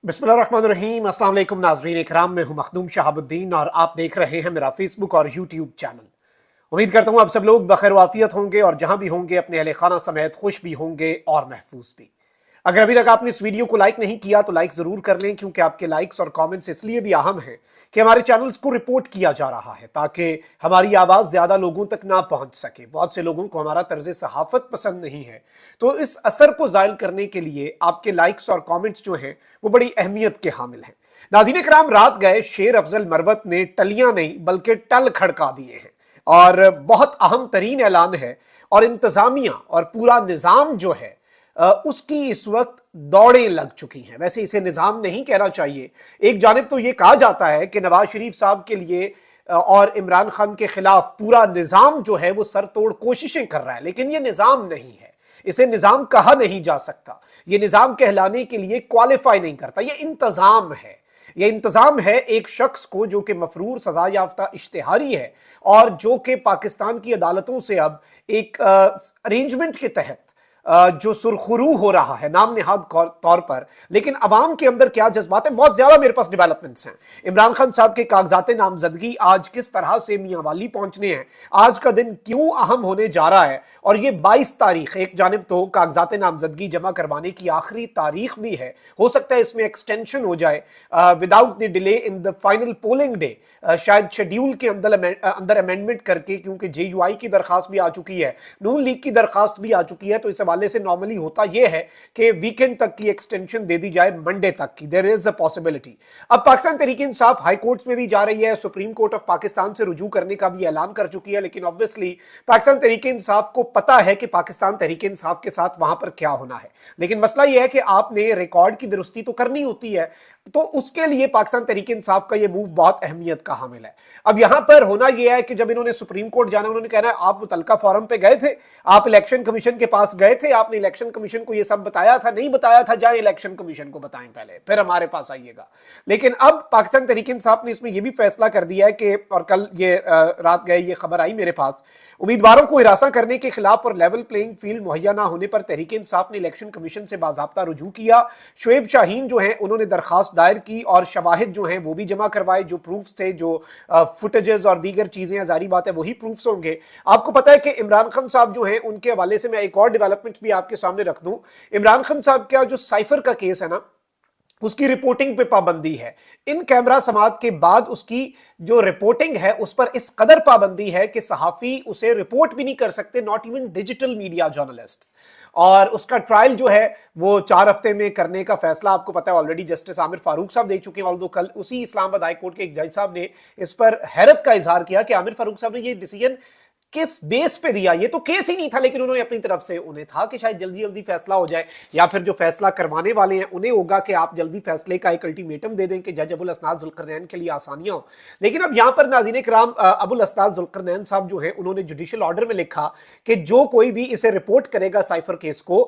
बिस्मिल्लाहिर्रहमानिर्रहीम। अस्सलाम वालेकुम नाज़रीन इकराम, मैं हूं मखदूम शहाबुद्दीन और आप देख रहे हैं मेरा फेसबुक और यूट्यूब चैनल। उम्मीद करता हूं आप सब लोग बखैर वाफियत होंगे और जहां भी होंगे अपने अहले खाना समेत खुश भी होंगे और महफूज भी। अगर अभी तक आपने इस वीडियो को लाइक नहीं किया तो लाइक जरूर कर लें, क्योंकि आपके लाइक्स और कमेंट्स इसलिए भी अहम हैं कि हमारे चैनल्स को रिपोर्ट किया जा रहा है ताकि हमारी आवाज़ ज़्यादा लोगों तक ना पहुंच सके। बहुत से लोगों को हमारा तर्ज सहाफ़त पसंद नहीं है, तो इस असर को ज़ायल करने के लिए आपके लाइक्स और कमेंट्स जो हैं वो बड़ी अहमियत के हामिल हैं। नाज़रीन कराम, रात गए शेर अफजल मरवत ने टलियां नहीं बल्कि टल खड़का दिए हैं और बहुत अहम तरीन ऐलान है। और इंतज़ामिया और पूरा निज़ाम जो है उसकी इस वक्त दौड़ें लग चुकी हैं। वैसे इसे निज़ाम नहीं कहना चाहिए। एक जानिब तो ये कहा जाता है कि नवाज शरीफ साहब के लिए और इमरान खान के खिलाफ पूरा निज़ाम जो है वो सर तोड़ कोशिशें कर रहा है, लेकिन ये निज़ाम नहीं है। इसे निज़ाम कहा नहीं जा सकता। ये निज़ाम कहलाने के लिए क्वालिफाई नहीं करता। ये इंतज़ाम है। ये इंतज़ाम है एक शख्स को जो कि मफरूर सजा याफ्ता इश्तिहारी है और जो कि पाकिस्तान की अदालतों से अब एक अरेंजमेंट के तहत जो सुरखरू हो रहा है नाम निहाद तौर पर, लेकिन अवाम के अंदर क्या जज्बात है। बहुत ज्यादा मेरे पास डेवलपमेंट्स हैं। इमरान खान साहब के कागजात नामजदगी आज किस तरह से मियां वाली पहुंचने हैं, आज का दिन क्यों अहम होने जा रहा है, और ये 22 तारीख एक जानिब तो कागजात नामजदगी जमा करवाने की आखिरी तारीख भी है। हो सकता है इसमें एक्सटेंशन हो जाए without the delay in the final polling day, शायद शेड्यूल के अंदर अमेंडमेंट करके, क्योंकि JUI की दरखास्त भी आ चुकी है, नून लीग की दरखास्त भी आ चुकी है। तो इस से नॉर्मली होता यह है कि वीकेंड तक की एक्सटेंशन दे दी जाए, मंडे तक की। There is a possibility. अब पाकिस्तान तहरीक इंसाफ हाई कोर्ट्स में भी जा रही है, सुप्रीम कोर्ट ऑफ पाकिस्तान से रुजू करने का भी ऐलान कर चुकी है, लेकिन ऑब्वियसली पाकिस्तान तहरीक इंसाफ को पता है कि पाकिस्तान तहरीक इंसाफ के साथ वहां पर क्या होना है। लेकिन मसला यह है कि आपने रिकॉर्ड की दुरुस्ती तो करनी होती है, तो उसके लिए पाकिस्तान तहरीक इंसाफ का यह मूव बहुत अहमियत का हामिल है। अब यहां पर होना यह है कि जब इन्होंने सुप्रीम कोर्ट जाना, उन्होंने कहना है आप मुतलका फोरम पे गए थे, आप इलेक्शन कमीशन के पास गए थे, आपने इलेक्शन कमीशन को यह सब बताया था, नहीं बताया था, जाए इलेक्शन कमीशन को बताएं पहले, फिर हमारे पास आइएगा। लेकिन अब पाकिस्तान तहरीक इंसाफ ने इसमें यह भी फैसला कर दिया है कि, और कल ये रात गए ये खबर आई मेरे पास, उम्मीदवारों को हिरासा करने के खिलाफ और लेवल प्लेइंग फील्ड मुहैया ना होने पर तहरीक इंसाफ ने इलेक्शन कमीशन से बाज़ाब्ता रुजू किया। शुएब शाहीन जो है उन्होंने दरखास्त दायर की और शवाहिद जो हैं वो भी जमा करवाए, जो प्रूफ्स थे, जो फुटेजेस और दीगर चीजें, जारी बात है वही प्रूफ्स होंगे। आपको पता है कि इमरान खान साहब जो हैं उनके हवाले से मैं एक और डेवलपमेंट भी आपके सामने रख दूं। इमरान खान साहब का जो साइफर का केस है ना, उसकी रिपोर्टिंग पे पाबंदी है। इन कैमरा समात के बाद उसकी जो रिपोर्टिंग है उस पर इस कदर पाबंदी है कि सहाफी उसे रिपोर्ट भी नहीं कर सकते, not even digital media journalist. और उसका ट्रायल जो है वो 4 हफ्ते में करने का फैसला आपको पता है ऑलरेडी जस्टिस आमिर फारूक साहब दे चुके हैं। ऑल्दो कल उसी इस्लामाबाद हाई कोर्ट के एक जज साहब ने इस पर हैरत का इजहार किया कि आमिर फारूक साहब ने ये डिसीजन किस बेस पे दिया। ये तो केस ही नहीं था, लेकिन उन्होंने अपनी तरफ से, उन्हें था कि शायद जल्दी जल्दी फैसला हो जाए, या फिर जो फैसला करवाने वाले हैं उन्हें होगा कि आप जल्दी फैसले का एक अल्टीमेटम दे दें कि जज अबुल असनाद जुल्करनैन के लिए आसानियां हो। लेकिन अब यहां पर नाज़रीन कराम अबुल असनाद जुल्करनैन साहब जो हैं उन्होंने जुडिशियल ऑर्डर में लिखा कि जो कोई भी इसे रिपोर्ट करेगा साइफर केस को,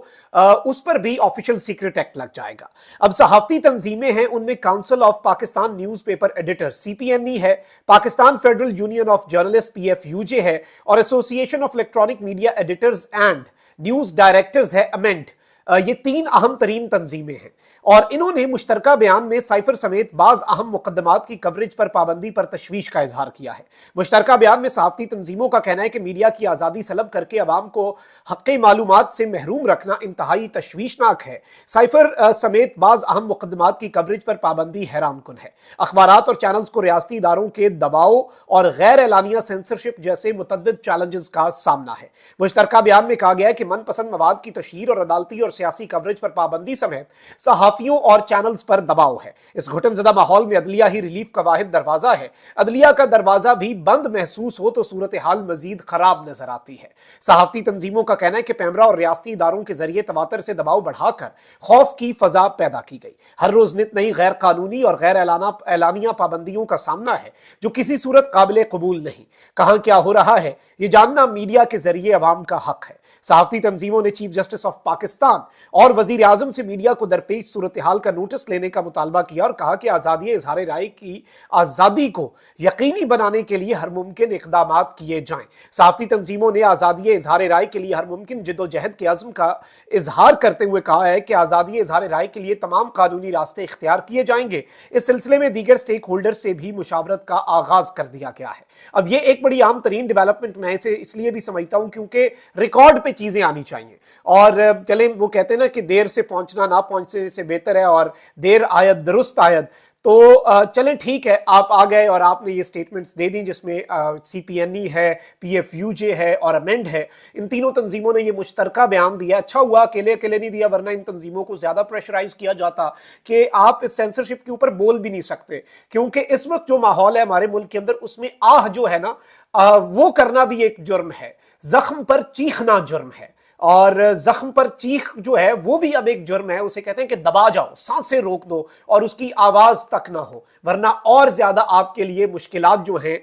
उस पर भी ऑफिशियल सीक्रेट एक्ट लग जाएगा। अब सहाफती तंजीमें हैं, उनमें council of Pakistan news paper editor CPNE है, Pakistan federal union of journalist PFUJ है, और association of electronic media editors and news directors है अमेंड। ये 3 अहम तरीन तंजीमें हैं और इन्होंने मुश्तरका बयान में साइफर समेत बाज अहम मुकदमात की कवरेज पर पाबंदी पर तशवीश का इजहार किया है। मुश्तरका बयान में सहाफती तंजीमों का कहना है कि मीडिया की आज़ादी सलब करके अवाम को हक़ मालूमात से महरूम रखना इंतहाई तशवीशनाक है। साइफर समेत बाज अहम मुकदमात की कवरेज पर पाबंदी हैरान कुन है। अखबारात और चैनल्स को रियासती इदारों के दबाव और गैर एलानिया सेंसरशिप जैसे मुतअद्दिद चैलेंजेस का सामना है। मुश्तरका बयान में कहा गया है कि मनपसंद मवाद की तशहीर और अदालती और सियासी कवरेज पर पाबंदी समेत सहाफियों और चैनल्स पर दबाव है। इस घुटनज़दा माहौल में अदलिया ही रिलीफ का वाहिद दरवाजा है। अदलिया का दरवाजा भी बंद महसूस हो तो सूरत हाल मजीद खराब नजर आती है। सहाफती तंजीमों का कहना है कि पैमरा और रियासती इदारों के जरिए तवातर से दबाव बढ़ाकर खौफ की फजा पैदा की गई। हर रोज नित नई गैर कानूनी और गैर एलानिया पाबंदियों का सामना है जो किसी सूरत काबिल कबूल नहीं। कहां क्या हो रहा है ये जानना मीडिया के जरिए अवाम का हक है। सहाफती तंजीमों ने चीफ जस्टिस ऑफ पाकिस्तान اور वज़ीर आज़म से मीडिया को दरपेश सूरत हाल का नोटिस लेने का मुतालबा किया और कहा कि आज़ादी इज़हार राय की आज़ादी को यकीनी बनाने के लिए हर मुमकिन इक़दाम किए जाएं। सहाफ़ती तंजीमों ने आज़ादी इज़हार राय के लिए हर मुमकिन जिद्दोजहद के अज़्म का इजहार करते हुए कहा है कि आज़ादी इज़हार राय के लिए तमाम कानूनी रास्ते इख्तियार किए जाएंगे। इस सिलसिले में दीगर स्टेक होल्डर्स से भी मुशावरत का आगाज कर दिया गया है। अब ये एक बड़ी अहम तरीन डेवलपमेंट मैं इसे इसलिए भी समझता हूं क्योंकि रिकॉर्ड पे चीजें आनी चाहिए। और चलें, वो कहते हैं ना कि देर से पहुंचना ना पहुंचने से बेहतर है, और देर आयत दुरुस्त आयत। तो चलें ठीक है, आप आ गए और आपने ये स्टेटमेंट्स दे दी जिसमें CPNE है, PFUJ है और अमेंड है। इन तीनों तंजीमों ने ये मुश्तरका बयान दिया। अच्छा हुआ अकेले अकेले नहीं दिया, वरना इन तंजीमों को ज़्यादा प्रेशराइज किया जाता कि आप इस सेंसरशिप के ऊपर बोल भी नहीं सकते, क्योंकि इस वक्त जो माहौल है हमारे मुल्क के अंदर, उसमें जो है ना वो करना भी एक जुर्म है। जख्म पर चीखना जुर्म है, और जख्म पर चीख जो है वो भी अब एक जुर्म है। उसे कहते हैं कि दबा जाओ, सांसें रोक दो और उसकी आवाज तक ना हो, वरना और ज्यादा आपके लिए मुश्किलात जो हैं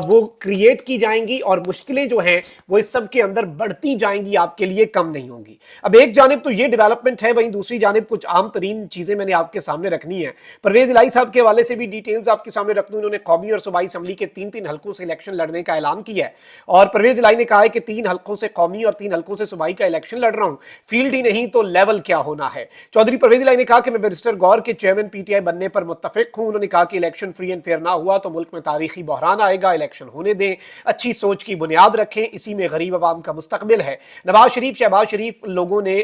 वो क्रिएट की जाएंगी और मुश्किलें जो हैं वो इस सब के अंदर बढ़ती जाएंगी, आपके लिए कम नहीं होंगी। अब एक जानिब तो ये डेवलपमेंट है, वहीं दूसरी जानिब कुछ आम तरीन चीजें मैंने आपके सामने रखनी है। परवेज इलाही साहब के हवाले से भी डिटेल्स आपके सामने रख दूं। उन्होंने कौमी और सूबाई असम्बली के 3-3 हल्कों से इलेक्शन लड़ने का ऐलान किया है, और परवेज इलाही ने कहा है कि 3 हल्कों से कौमी और 3 हल्कों से सूबाई का इलेक्शन लड़ रहा हूं, फील्ड ही नहीं तो लेवल क्या होना है। चौधरी परवेज इलाही ने कहा कि मैं बैरिस्टर गौर के चेयरमैन PTI बनने पर मुत्तफिक हूं। उन्होंने कहा कि इलेक्शन फ्री एंड फेयर ना हुआ तो मुल्क में तारीखी बहरान आएगा, इलेक्शन होने दें, अच्छी सोच की बुनियाद रखें, इसी में गरीब अवाम का मुस्तकबिल है। नवाज शरीफ, शहबाज शरीफ लोगों ने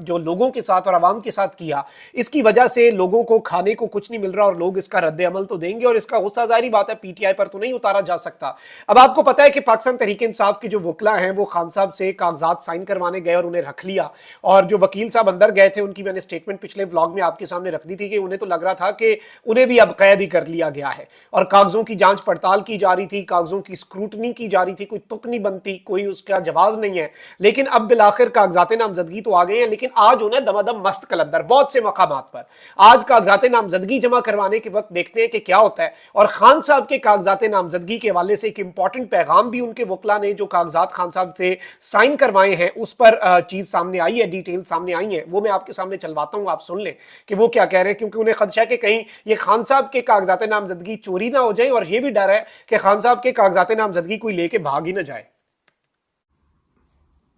जो लोगों के साथ और अवाम के साथ किया, इसकी वजह से लोगों को खाने को कुछ नहीं मिल रहा और लोग इसका रद्द अमल तो देंगे, और इसका गुस्सा जाहिर बात है PTI पर तो नहीं उतारा जा सकता। अब आपको पता है कि पाकिस्तान तहरीक इंसाफ के जो वकला हैं वो खान साहब से कागजात साइन करवाने गए और उन्हें रख लिया, और जो वकील साहब अंदर गए थे उनकी मैंने स्टेटमेंट पिछले व्लॉग में आपके सामने रख दी थी कि उन्हें तो लग रहा था कि उन्हें भी अब कैद ही कर लिया गया है, और कागजों की जांच पड़ताल की जा रही थी, कागजों की स्क्रूटनी की जा रही थी, कोई तुक नहीं बनती, कोई उसका जवाब नहीं है। लेकिन अब बिलाखिर कागजात नामजदगी तो आ गए हैं, लेकिन आज उन्हें दमादम मस्त कलंदर बहुत से मकामात पर आज कागजात नामजदगी जमा करवाने के वक्त देखते हैं कि क्या होता है। और खान साहब के कागजात नामजदगी के हवाले से एक इंपॉर्टेंट पैगाम भी उनके वकला ने जो कागजात खान साहब से साइन करवाए हैं उस पर चीज सामने आई है, डिटेल सामने आई है, वो मैं आपके सामने चलवाता हूं, आप सुन लें कि वो क्या कह रहे हैं, क्योंकि उन्हें खदशा है कि कहीं ये खान साहब के कागजात नामजदगी चोरी ना हो जाए, और ये भी डर है कि खान साहब के कागजात नामजदगी कोई लेके भाग ही ना जाए।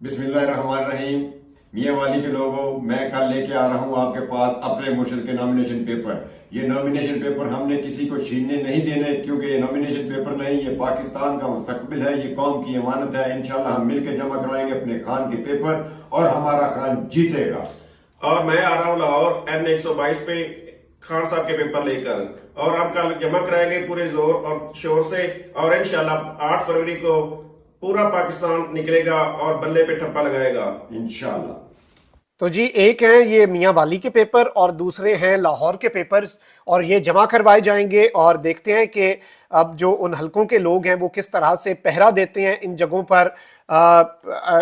बिस्मिल्लाहिर्रहमानिर्रहीम। मियां वाली के लोगों, मैं कल लेके आ रहा हूं आपके पास अपने मुर्शिद के नॉमिनेशन पेपर। ये नॉमिनेशन पेपर हमने किसी को छीनने नहीं देने, क्योंकि ये नॉमिनेशन पेपर नहीं, ये पाकिस्तान का मुस्तकबिल है, ये कौम की अमानत है। इंशाल्लाह हम मिलकर जमा करवाएंगे अपने खान के पेपर और हमारा खान जीतेगा। और मैं आ रहा हूँ लाहौर N122 पे खान साहब के पेपर लेकर, और हम कल जमा कराएंगे पूरे जोर और शोर से, और इंशाल्लाह 8 फरवरी को पूरा पाकिस्तान निकलेगा और बल्ले पे ठप्पा लगाएगा इंशाल्लाह। तो जी, एक हैं ये मियां वाली के पेपर और दूसरे हैं लाहौर के पेपर्स, और ये जमा करवाए जाएंगे, और देखते हैं कि अब जो उन हलकों के लोग हैं वो किस तरह से पहरा देते हैं इन जगहों पर,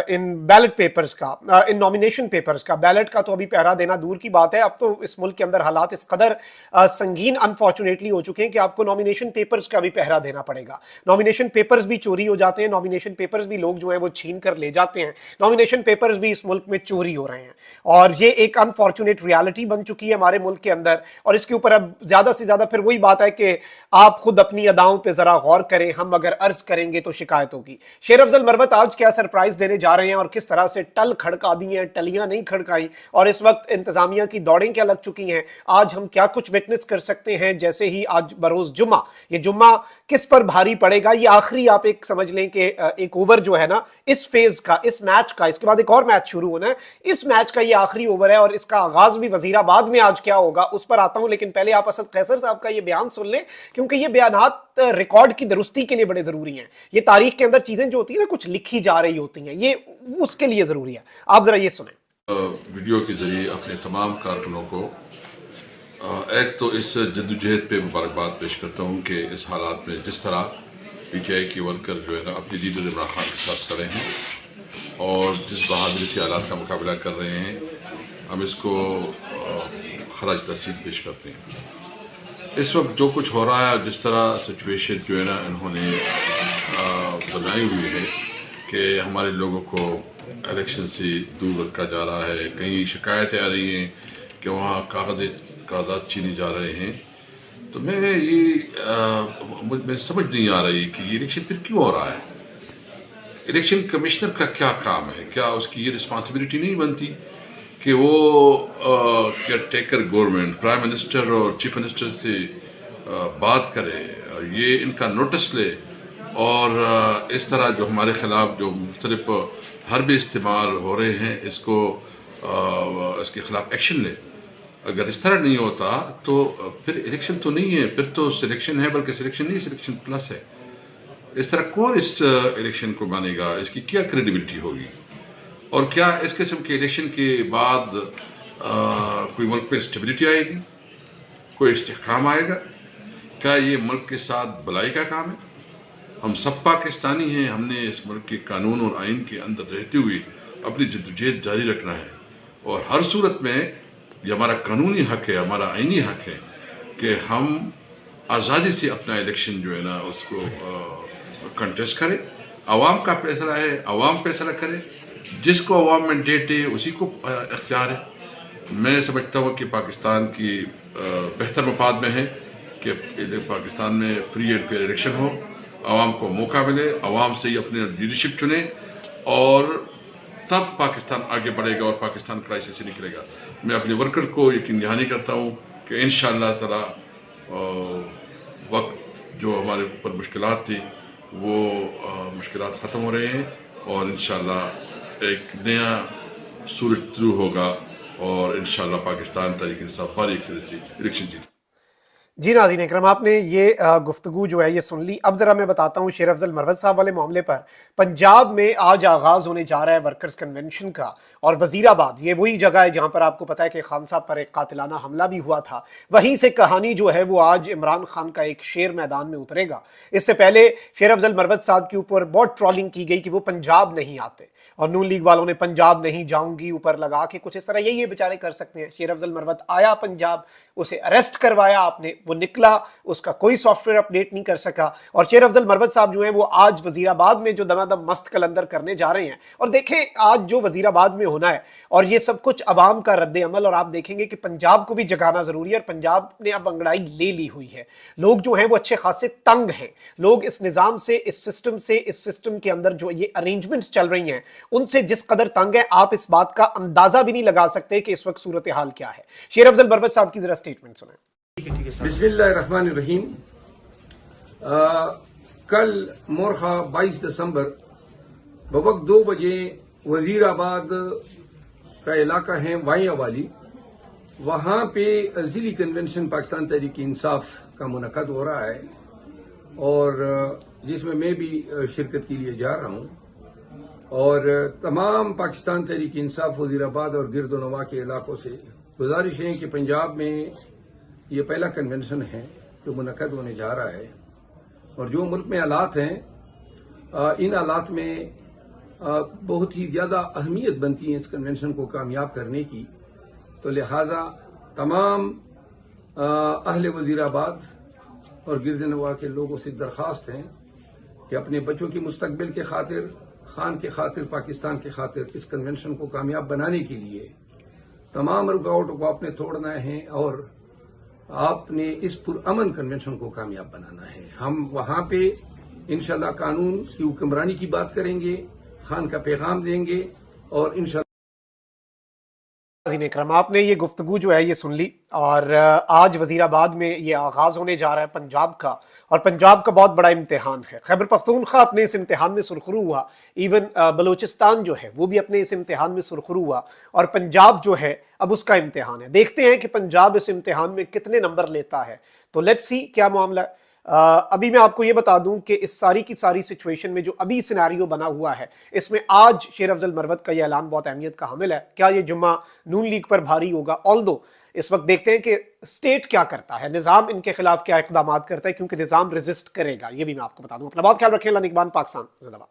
इन बैलेट पेपर्स का, इन नॉमिनेशन पेपर्स का। बैलेट का तो अभी पहरा देना दूर की बात है, अब तो इस मुल्क के अंदर हालात इस कदर संगीन अनफॉर्चुनेटली हो चुके हैं कि आपको नॉमिनेशन पेपर्स का भी पहरा देना पड़ेगा। नॉमिनेशन पेपर्स भी चोरी हो जाते हैं, नॉमिनेशन पेपर्स भी लोग जो हैं वो छीन कर ले जाते हैं, नॉमिनेशन पेपर्स भी इस मुल्क में चोरी हो रहे हैं, और ये एक अनफॉर्चुनेट रियलिटी बन चुकी है हमारे मुल्क के अंदर। और इसके ऊपर अब ज्यादा से ज्यादा फिर वही बात है कि आप खुद अपनी अदाओं पे जरा गौर करें, हम अगर अर्ज करेंगे तो शिकायत होगी। शेर अफजल मरवत आज क्या सरप्राइज देने जा रहे हैं और किस तरह से टल खड़का दी हैं, टलियां नहीं खड़काई, और इस वक्त इंतजामिया की दौड़ें क्या लग चुकी हैं, आज हम क्या कुछ विटनेस कर सकते हैं। जैसे ही आज बरोज जुम्मा, ये जुम्मा किस पर भारी पड़ेगा, ये आखिरी आप एक समझ लें कि एक ओवर जो है ना इस फेज का, इस मैच का, इसके बाद एक और मैच शुरू होना है, इस मैच का ये आखिरी ओवर है, और इसका आगाज भी वजीराबाद में आज क्या होगा उस पर आता हूं। लेकिन पहले आप असद कैसर साहब का ये बयान सुन लें, क्योंकि ये बयानात रिकॉर्ड की दुरुस्ती के लिए बड़े जरूरी हैं। ये तारीख के अंदर चीजें जो होती है ना कुछ लिखी जा रही होती हैं, ये उसके लिए जरूरी है। आप जरा ये सुनें। वीडियो के जरिए अपने तमाम कारकुनों को एक तो इस जद्दोजहद पे मुबारकबाद पेश करता हूँ कि इस हालात में जिस तरह PTI के वर्कर जो है ना अपनी लीडर इमरान खान के साथ खड़े हैं और जिस बहादुरी से हालात का मुकाबला कर रहे हैं, हम इसको खराज तहसीन पेश करते हैं। इस वक्त जो कुछ हो रहा है, जिस तरह सिचुएशन जो है ना इन्होंने बनाई हुई है کہ ہمارے لوگوں کو الیکشن سے دور رکھا جا رہا ہے. کئی شکایتیں آ رہی ہیں کہ وہاں کاغذات چھینے جا رہے ہیں. تو میں سمجھ نہیں آ رہی کہ یہ الیکشن پھر کیوں ہو رہا ہے. الیکشن کمشنر کا کیا کام ہے؟ کیا اس کی یہ رسپانسبلٹی نہیں بنتی کہ وہ care taker government prime minister اور چیف منسٹر سے بات کرے, یہ ان کا نوٹس لے, اور اس طرح جو ہمارے خلاف جو مختلف حربے استعمال ہو رہے ہیں اس کے خلاف ایکشن لے. اگر اس طرح نہیں ہوتا تو پھر الیکشن تو نہیں ہے, پھر تو سلیکشن ہے, بلکہ سلیکشن نہیں, سلیکشن پلس ہے. اس طرح کون اس الیکشن کو مانے گا؟ اس کی کیا کریڈیبلٹی ہوگی؟ اور کیا اس قسم کے الیکشن کے بعد کوئی ملک پہ اسٹیبلٹی آئے گی, کوئی استحکام آئے گا؟ کیا یہ ملک کے ساتھ بلائی کا کام ہے؟ ہم سب پاکستانی ہیں, ہم نے اس ملک کے قانون اور آئین کے اندر رہتے ہوئے اپنی جدوجہد جاری رکھنا ہے, اور ہر صورت میں یہ ہمارا قانونی حق ہے, ہمارا آئینی حق ہے کہ ہم آزادی سے اپنا الیکشن جو ہے نا اس کو کنٹیسٹ کریں. عوام کا فیصلہ ہے, عوام فیصلہ کرے, جس کو عوام مینڈیٹ ہے اسی کو اختیار ہے. میں سمجھتا ہوں کہ پاکستان کی بہتر مفاد میں ہے کہ پاکستان میں فری اینڈ فیئر الیکشن ہو, عوام کو موقع ملے, عوام سے ہی اپنے لیڈرشپ چنے, اور تب پاکستان آگے بڑھے گا اور پاکستان کرائسس سے نکلے گا. میں اپنے ورکر کو یقین دہانی کرتا ہوں کہ انشاءاللہ تعالی وقت جو ہمارے اوپر مشکلات تھی وہ مشکلات ختم ہو رہے ہیں, اور انشاءاللہ ایک نیا سورج طلوع ہوگا, اور انشاءاللہ پاکستان تحریک انصاف فاریق سے الیکشن جیتے. جی ناظرین اکرام, آپ نے یہ گفتگو جو ہے یہ سن لی. اب ذرا میں بتاتا ہوں شیر افضل مروت صاحب والے معاملے پر. پنجاب میں آج آغاز ہونے جا رہا ہے ورکرز کنونشن کا, اور وزیر آباد یہ وہی جگہ ہے جہاں پر آپ کو پتا ہے کہ خان صاحب پر ایک قاتلانہ حملہ بھی ہوا تھا. وہیں سے کہانی جو ہے وہ آج عمران خان کا ایک شیر میدان میں اترے گا. اس سے پہلے شیر افضل مروت صاحب کے اوپر بہت ٹرولنگ کی گئی کہ وہ پنجاب نہیں آتے, اور نون لیگ والوں نے پنجاب نہیں جاؤں گی اوپر لگا کے کچھ اس طرح یہ بیچارے کر سکتے ہیں. شیر افضل مروت آیا پنجاب, اسے اریسٹ کروایا آپ نے, وہ نکلا, اس کا کوئی سافٹ ویئر اپڈیٹ نہیں کر سکا. اور شیر افضل مروت صاحب جو ہیں وہ آج وزیر آباد میں جو دمادم مست کلندر کرنے جا رہے ہیں. اور دیکھیں آج جو وزیر آباد میں ہونا ہے, اور یہ سب کچھ عوام کا رد عمل, اور آپ دیکھیں گے کہ پنجاب کو بھی جگانا ضروری ہے, اور پنجاب نے اب انگڑائی لے لی ہوئی ہے. لوگ جو ہیں وہ اچھے خاصے تنگ ہیں, لوگ اس نظام سے, اس سسٹم کے اندر جو یہ ارینجمنٹس چل رہی ہیں ان سے جس قدر تنگ ہے, آپ اس بات کا اندازہ بھی نہیں لگا سکتے کہ اس وقت صورتحال کیا ہے. شیر افضل مروت صاحب کی ذرا سٹیٹمنٹ سنیں. بسم اللہ الرحمن الرحیم. کل مورخہ 22 دسمبر بوقت 2 بجے وزیر آباد کا علاقہ ہے وائیں والی, وہاں پہ ضلعی کنونشن پاکستان تحریک انصاف کا منعقد ہو رہا ہے, اور جس میں بھی شرکت کے لیے جا رہا ہوں. اور تمام پاکستان تحریک انصاف وزیر آباد اور گرد و نواح کے علاقوں سے گزارش ہے کہ پنجاب میں یہ پہلا کنونشن ہے جو منعقد ہونے جا رہا ہے, اور جو ملک میں حالات ہیں ان حالات میں بہت ہی زیادہ اہمیت بنتی ہے اس کنونشن کو کامیاب کرنے کی. تو لہذا تمام اہل وزیر آباد اور گرد نواح کے لوگوں سے درخواست ہے کہ اپنے بچوں کی مستقبل کے خاطر, خان کے خاطر, پاکستان کے خاطر اس کنونشن کو کامیاب بنانے کے لیے تمام رکاوٹوں کو آپ نے توڑنا ہے, اور آپ نے اس پرامن کنونشن کو کامیاب بنانا ہے. ہم وہاں پہ انشاءاللہ قانون کی حکمرانی کی بات کریں گے, خان کا پیغام دیں گے, اور انشاءاللہ اکرم آپ نے یہ گفتگو جو ہے یہ سن لی. اور آج وزیر آباد میں یہ آغاز ہونے جا رہا ہے پنجاب کا, اور پنجاب کا بہت بڑا امتحان ہے. خیبر پختونخوا اپنے اس امتحان میں سرخرو ہوا, ایون بلوچستان جو ہے وہ بھی اپنے اس امتحان میں سرخرو ہوا, اور پنجاب جو ہے اب اس کا امتحان ہے. دیکھتے ہیں کہ پنجاب اس امتحان میں کتنے نمبر لیتا ہے. تو لیٹس سی کیا معاملہ ہے. ابھی میں آپ کو یہ بتا دوں کہ اس ساری کی ساری سچویشن میں جو ابھی سیناریو بنا ہوا ہے, اس میں آج شیر افضل مروت کا یہ اعلان بہت اہمیت کا حامل ہے. کیا یہ جمعہ نون لیگ پر بھاری ہوگا؟ آلدو اس وقت دیکھتے ہیں کہ اسٹیٹ کیا کرتا ہے, نظام ان کے خلاف کیا اقدامات کرتا ہے, کیونکہ نظام ریزسٹ کرے گا. یہ بھی میں آپ کو بتا دوں. اپنا بہت خیال رکھیں. اللہ نگہبان. پاکستان زندہ باد.